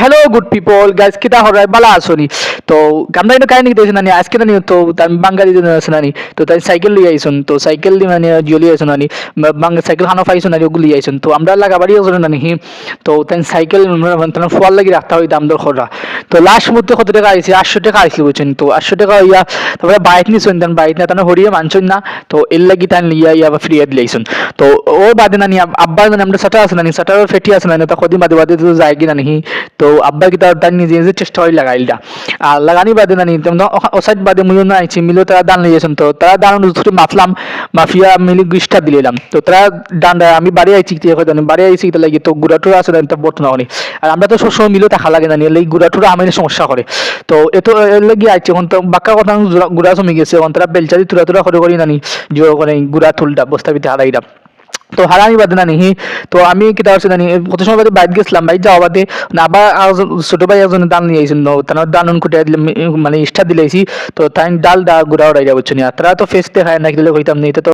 hello good people guys কিতা হরাই বালা আসনি তো আমরা ইনো কাহিনী দিয়েছি নানি আজকে নানি তো তার বাঙালি জন আছে নানি তো তাই সাইকেল লিয়ে আইছুন তো সাইকেল দি মানে জিওলি আইছুন নানি বাঙা সাইকেল খানো পাইছুন নানি ওগুলি আইছুন তো আমরা লাগা বাড়ি আইছুন নানি তো তাই সাইকেল মানে ফল লাগি রাখতে হয় দাম দর খরা তো লাস্ট মুহূর্তে কত টাকা আইছে 800 টাকা আইছিল বুঝছেন তো 800 টাকা ইয়া তারপরে বাইক নিছুন দেন বাইক না তানো হরিয়ে মানছুন না তো এর লাগি তান লিয়া ইয়া ফ্রি এড লাইছুন তো ও বাদে নানি আব্বা মানে আমরা সাটা আছে নানি সাটার ফেটি আছে নানি তা কদি বাদে বাদে তো যায় কি নানি তো আব্বা কি তার নিজে নিজে চেষ্টা করে লাগাইলটা আর লাগানি বাদে নানি ওসাইড বাদে মুই না আইছি মিলো তারা দান লিয়েছেন তো তারা দান ধরে মাফলাম মাফিয়া মিলি গিস্টা দিলাম তো তারা দান আমি বাড়ি আইছি কি হয় জানি বাড়ি আইছি তো লাগি তো গুড়াটুরা আছে না বর্তনা হনি আর আমরা তো সবসময় মিলো দেখা লাগে জানি এই গুড়াটুরা আমি সমস্যা করে তো এত এর লাগি আইছি এখন তো বাক্কা কথা গুড়া জমি গেছে এখন তারা বেলচারি তুরা তুরা করে করি নানি জোর করে গুড়া তুলটা বস্তা ভিতরে হারাইলাম তো হারানি বাদে নানি তো আমি কিতা হচ্ছে নানি কত সময় বাদে বাইক গেছিলাম বাইক যাওয়া বাদে আবার ছোট ভাই একজন দান নিয়ে আইছেন তার দান কুটিয়া দিলে মানে ইষ্ঠা দিলেছি তো তাই ডাল দা গুড়া উড়াই যাবো তারা তো ফেস দেখায় না দিলে কইতাম নেই তো